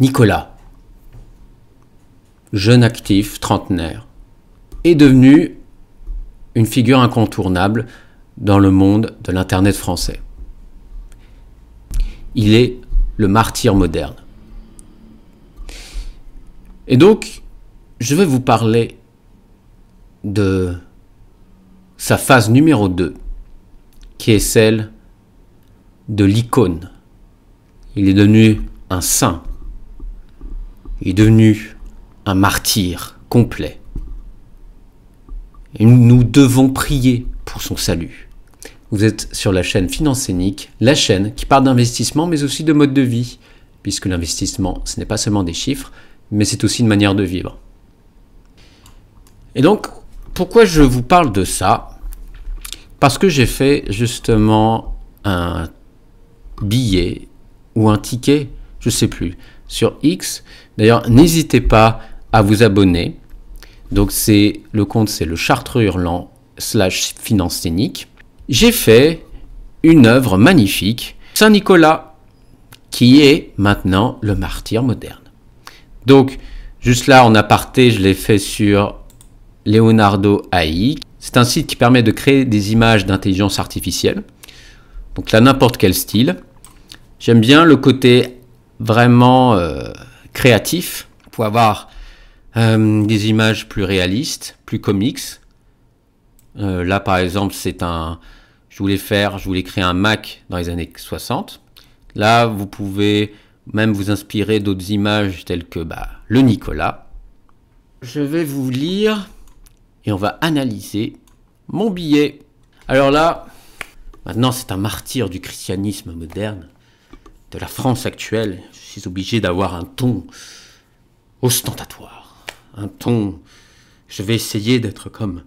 Nicolas, jeune actif, trentenaire, est devenu une figure incontournable dans le monde de l'Internet français. Il est le martyr moderne. Et donc, je vais vous parler de sa phase numéro 2, qui est celle de l'icône. Il est devenu un saint. Il est devenu un martyr complet. Et nous devons prier pour son salut. Vous êtes sur la chaîne Finance Scénique, la chaîne qui parle d'investissement, mais aussi de mode de vie, puisque l'investissement, ce n'est pas seulement des chiffres, mais c'est aussi une manière de vivre. Et donc, pourquoi je vous parle de ça? Parce que j'ai fait justement un billet ou un ticket, je ne sais plus, sur X. D'ailleurs, n'hésitez pas à vous abonner. Donc le compte, c'est le Chartreux Hurlant / Finance Scénique. J'ai fait une œuvre magnifique, Saint-Nicolas, qui est maintenant le martyr moderne. Donc, juste là, en aparté, je l'ai fait sur Leonardo AI. C'est un site qui permet de créer des images d'intelligence artificielle. Donc là, n'importe quel style. J'aime bien le côté vraiment créatif pour avoir des images plus réalistes, plus comics. Là, par exemple, je voulais créer un Mac dans les années 60. Là, vous pouvez même vous inspirer d'autres images telles que le Nicolas. Je vais vous lire et on va analyser mon billet. Alors là, maintenant, c'est un martyr du christianisme moderne, de la France actuelle. Je suis obligé d'avoir un ton ostentatoire, un ton... Je vais essayer d'être comme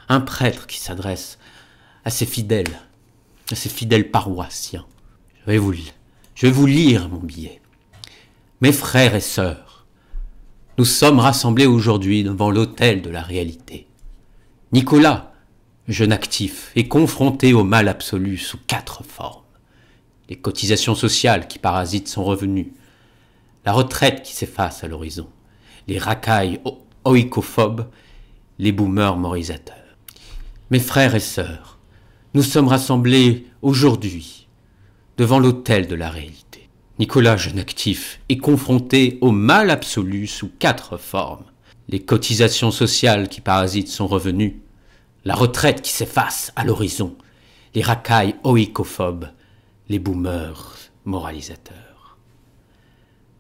un prêtre qui s'adresse à ses fidèles paroissiens. Je vais vous lire mon billet. Mes frères et sœurs, nous sommes rassemblés aujourd'hui devant l'autel de la réalité. Nicolas, jeune actif, est confronté au mal absolu sous 4 formes. Les cotisations sociales qui parasitent son revenu, la retraite qui s'efface à l'horizon, les racailles oïcophobes, les boomers morisateurs. Mes frères et sœurs, nous sommes rassemblés aujourd'hui devant l'autel de la réalité. Nicolas, jeune actif, est confronté au mal absolu sous 4 formes. Les cotisations sociales qui parasitent son revenu, la retraite qui s'efface à l'horizon, les racailles oïcophobes, les boomers moralisateurs.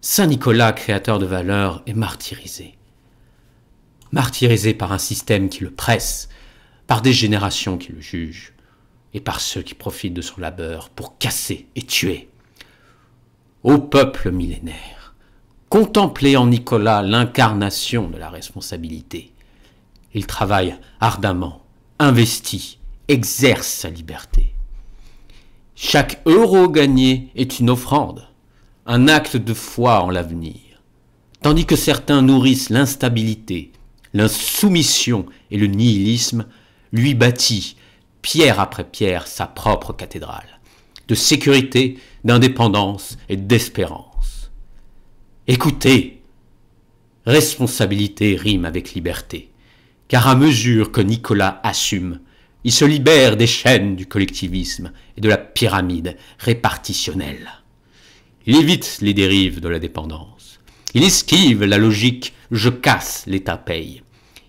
Saint Nicolas, créateur de valeurs, est martyrisé. Martyrisé par un système qui le presse, par des générations qui le jugent, et par ceux qui profitent de son labeur pour casser et tuer. Ô peuple millénaire, contemplez en Nicolas l'incarnation de la responsabilité. Il travaille ardemment, investit, exerce sa liberté. Chaque euro gagné est une offrande, un acte de foi en l'avenir, tandis que certains nourrissent l'instabilité, l'insoumission et le nihilisme, lui bâtit, pierre après pierre, sa propre cathédrale, de sécurité, d'indépendance et d'espérance. Écoutez, responsabilité rime avec liberté, car à mesure que Nicolas assume, il se libère des chaînes du collectivisme et de la pyramide répartitionnelle. Il évite les dérives de la dépendance. Il esquive la logique « je casse, l'État paye ».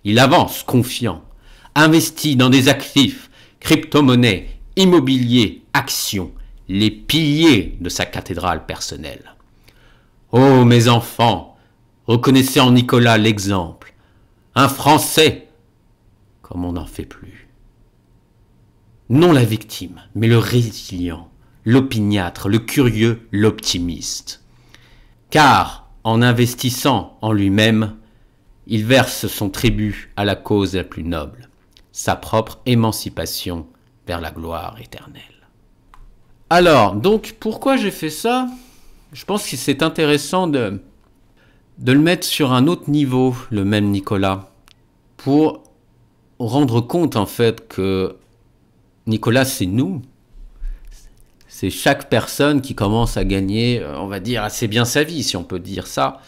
Il avance confiant, investit dans des actifs, crypto-monnaies, immobilier, actions, les piliers de sa cathédrale personnelle. Ô mes enfants, reconnaissez en Nicolas l'exemple, un Français comme on n'en fait plus. Non la victime, mais le résilient, l'opiniâtre, le curieux, l'optimiste. Car, en investissant en lui-même, il verse son tribut à la cause la plus noble, sa propre émancipation vers la gloire éternelle. Alors, donc, pourquoi j'ai fait ça? Je pense que c'est intéressant de le mettre sur un autre niveau, le même Nicolas, pour rendre compte, en fait, que Nicolas, c'est nous. C'est chaque personne qui commence à gagner, on va dire, assez bien sa vie, si on peut dire ça.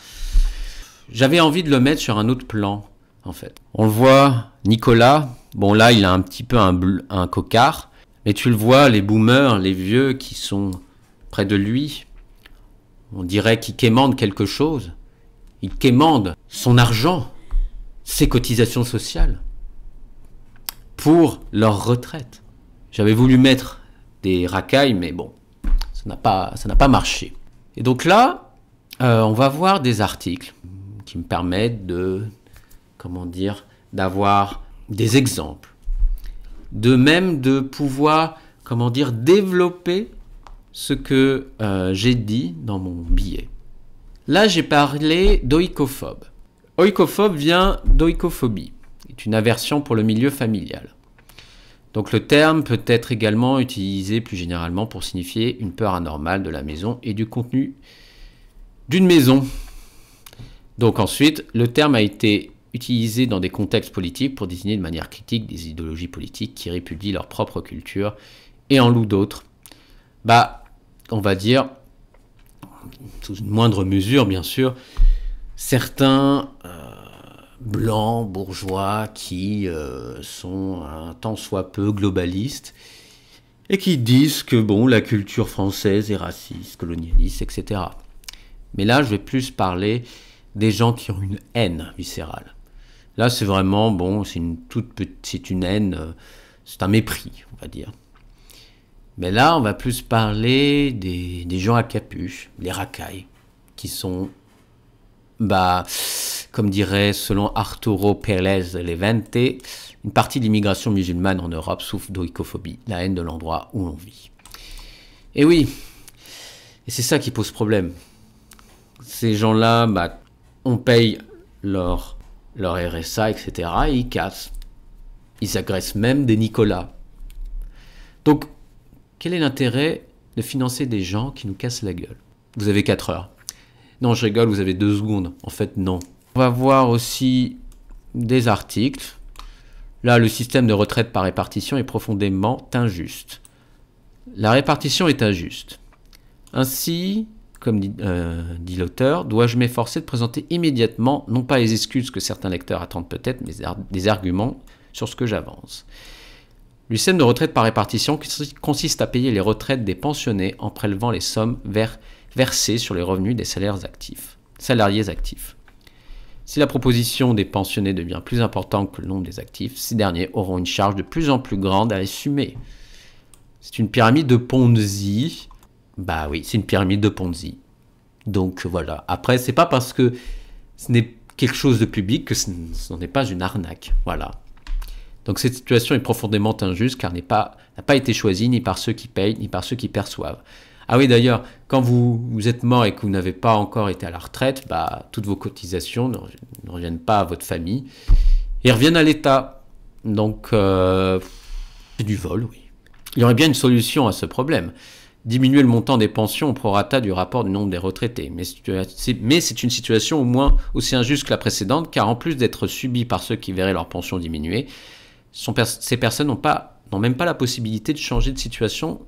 J'avais envie de le mettre sur un autre plan, en fait. On le voit, Nicolas, bon là, il a un petit peu un cocard, mais tu le vois, les boomers, les vieux qui sont près de lui, on dirait qu'ils quémandent quelque chose. Ils quémandent son argent, ses cotisations sociales, pour leur retraite. J'avais voulu mettre des racailles, mais bon, ça n'a pas marché. Et donc là, on va voir des articles qui me permettent d'avoir des exemples, de pouvoir, développer ce que j'ai dit dans mon billet. Là, j'ai parlé d'oïkophobe. Oïkophobe vient d'oïkophobie, c'est une aversion pour le milieu familial. Donc le terme peut être également utilisé plus généralement pour signifier une peur anormale de la maison et du contenu d'une maison. Donc ensuite, le terme a été utilisé dans des contextes politiques pour désigner de manière critique des idéologies politiques qui répudient leur propre culture et en louent d'autres. On va dire, sous une moindre mesure bien sûr, certains blancs, bourgeois, qui sont un tant soit peu globalistes et qui disent que la culture française est raciste, colonialiste, etc. Mais là, je vais plus parler des gens qui ont une haine viscérale. Là, c'est vraiment, c'est une haine, c'est un mépris, on va dire. Mais là, on va plus parler des gens à capuche, les racailles, qui sont, comme dirait selon Arturo Pérez Levante, une partie de l'immigration musulmane en Europe souffre d'oïkophobie, la haine de l'endroit où l'on vit. Et oui, et c'est ça qui pose problème. Ces gens-là, on paye leur RSA, etc. et ils cassent. Ils agressent même des Nicolas. Donc, quel est l'intérêt de financer des gens qui nous cassent la gueule? Vous avez 4 heures. Non, je rigole, vous avez 2 secondes. En fait, non. On va voir aussi des articles. Là, le système de retraite par répartition est profondément injuste. La répartition est injuste. Ainsi, comme dit l'auteur, dois-je m'efforcer de présenter immédiatement, non pas les excuses que certains lecteurs attendent peut-être, mais des arguments sur ce que j'avance. Le système de retraite par répartition consiste à payer les retraites des pensionnés en prélevant les sommes versées sur les revenus des salariés actifs. Si la proposition des pensionnés devient plus importante que le nombre des actifs, ces derniers auront une charge de plus en plus grande à assumer. C'est une pyramide de Ponzi. Oui, c'est une pyramide de Ponzi. Donc voilà. Après, c'est pas parce que ce n'est quelque chose de public que ce n'est pas une arnaque. Voilà. Donc cette situation est profondément injuste car n'a pas été choisie ni par ceux qui payent ni par ceux qui perçoivent. Ah oui, d'ailleurs, quand vous êtes mort et que vous n'avez pas encore été à la retraite, toutes vos cotisations ne reviennent pas à votre famille et reviennent à l'État. Donc, c'est du vol, oui. Il y aurait bien une solution à ce problème. Diminuer le montant des pensions au prorata du rapport du nombre des retraités. Mais c'est une situation au moins aussi injuste que la précédente, car en plus d'être subie par ceux qui verraient leur pension diminuer, ces personnes n'ont même pas la possibilité de changer de situation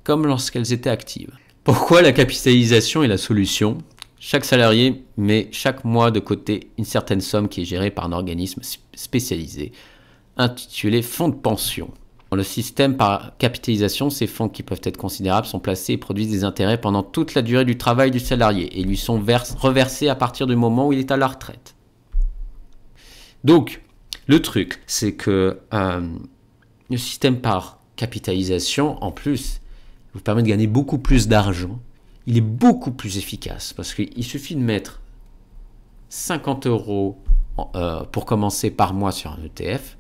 comme lorsqu'elles étaient actives. Pourquoi la capitalisation est la solution? Chaque salarié met chaque mois de côté une certaine somme qui est gérée par un organisme spécialisé, intitulé fonds de pension. Dans le système par capitalisation, ces fonds qui peuvent être considérables sont placés et produisent des intérêts pendant toute la durée du travail du salarié et lui sont reversés à partir du moment où il est à la retraite. Donc, le truc, c'est que le système par capitalisation, en plus, vous permet de gagner beaucoup plus d'argent. Il est beaucoup plus efficace parce qu'il suffit de mettre 50 € pour commencer par mois sur un ETF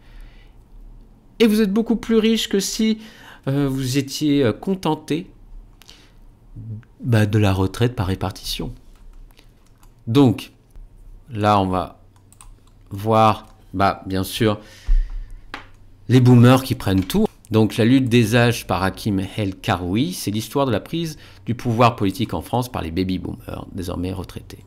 et vous êtes beaucoup plus riche que si vous étiez contenté de la retraite par répartition. Donc, là, on va voir, bien sûr, les boomers qui prennent tout. Donc la lutte des âges par Hakim El-Karoui, c'est l'histoire de la prise du pouvoir politique en France par les baby-boomers, désormais retraités.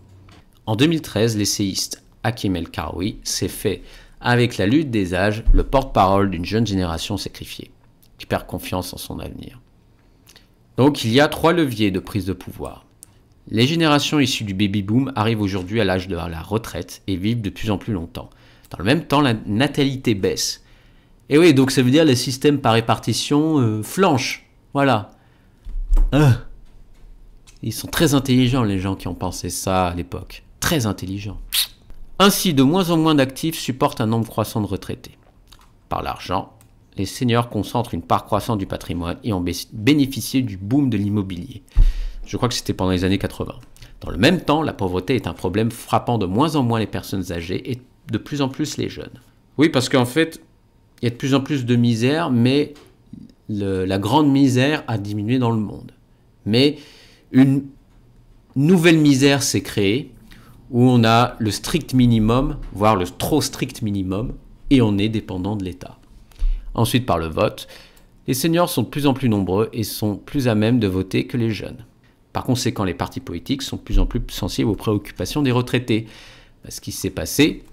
En 2013, l'essayiste Hakim El-Karoui s'est fait, avec la lutte des âges, le porte-parole d'une jeune génération sacrifiée, qui perd confiance en son avenir. Donc il y a 3 leviers de prise de pouvoir. Les générations issues du baby-boom arrivent aujourd'hui à l'âge de la retraite et vivent de plus en plus longtemps. Dans le même temps, la natalité baisse. Et oui, donc ça veut dire que le système par répartition flanche. Voilà. Ils sont très intelligents, les gens qui ont pensé ça à l'époque. Très intelligents. Ainsi, de moins en moins d'actifs supportent un nombre croissant de retraités. Par l'argent, les seniors concentrent une part croissante du patrimoine et ont bénéficié du boom de l'immobilier. Je crois que c'était pendant les années 80. Dans le même temps, la pauvreté est un problème frappant de moins en moins les personnes âgées et de plus en plus les jeunes. Oui, parce qu'en fait, il y a de plus en plus de misère, mais la grande misère a diminué dans le monde. Mais une nouvelle misère s'est créée, où on a le strict minimum, voire le trop strict minimum, et on est dépendant de l'État. Ensuite, par le vote, les seniors sont de plus en plus nombreux et sont plus à même de voter que les jeunes. Par conséquent, les partis politiques sont de plus en plus sensibles aux préoccupations des retraités. Ce qui s'est passé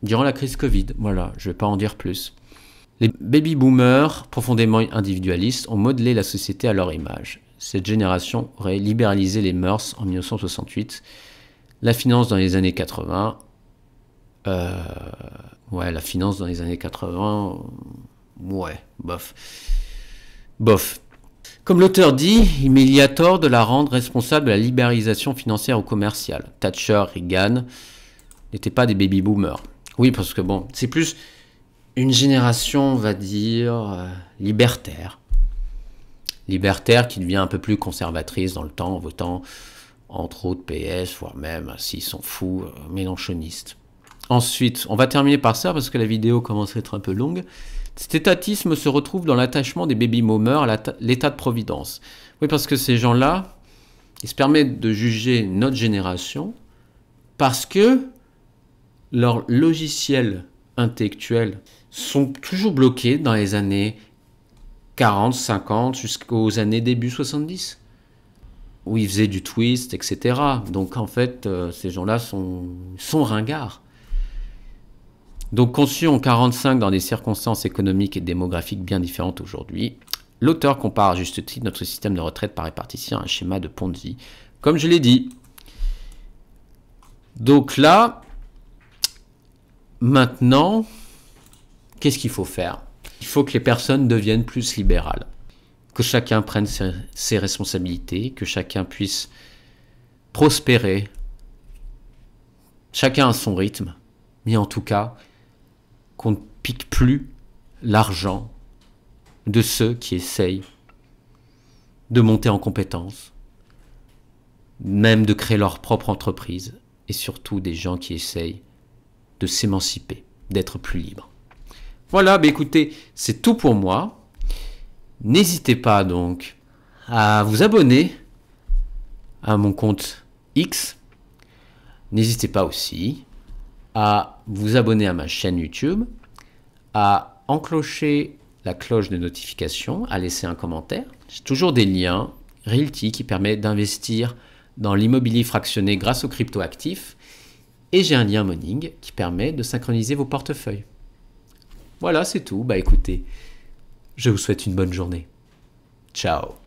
durant la crise Covid. Voilà, je ne vais pas en dire plus. Les baby-boomers, profondément individualistes, ont modelé la société à leur image. Cette génération aurait libéralisé les mœurs en 1968, la finance dans les années 80. La finance dans les années 80, bof. Comme l'auteur dit, il y a tort de la rendre responsable de la libéralisation financière ou commerciale. Thatcher, Reagan n'étaient pas des baby-boomers. Oui, parce que bon, c'est plus une génération, on va dire, libertaire. Libertaire qui devient un peu plus conservatrice dans le temps en votant entre autres PS, voire même, s'ils sont fous, mélenchonistes. Ensuite, on va terminer par ça parce que la vidéo commence à être un peu longue. Cet étatisme se retrouve dans l'attachement des baby-boomers à l'état de providence. Oui, parce que ces gens-là, ils se permettent de juger notre génération parce que leurs logiciels intellectuels sont toujours bloqués dans les années 40, 50, jusqu'aux années début 70, où ils faisaient du twist, etc. Donc en fait, ces gens-là sont ringards. Donc conçu en 1945 dans des circonstances économiques et démographiques bien différentes aujourd'hui, l'auteur compare à juste titre notre système de retraite par répartition à un schéma de Ponzi, comme je l'ai dit. Donc là, maintenant, qu'est-ce qu'il faut faire? Il faut que les personnes deviennent plus libérales, que chacun prenne ses responsabilités, que chacun puisse prospérer, chacun à son rythme, mais en tout cas, qu'on ne pique plus l'argent de ceux qui essayent de monter en compétences, même de créer leur propre entreprise, et surtout des gens qui essayent de s'émanciper, d'être plus libres. Voilà, écoutez, c'est tout pour moi. N'hésitez pas donc à vous abonner à mon compte X. N'hésitez pas aussi à vous abonner à ma chaîne YouTube, à enclencher la cloche de notification, à laisser un commentaire. J'ai toujours des liens Realty qui permettent d'investir dans l'immobilier fractionné grâce aux cryptoactifs. Et j'ai un lien Moning qui permet de synchroniser vos portefeuilles. Voilà, c'est tout. Écoutez, je vous souhaite une bonne journée. Ciao.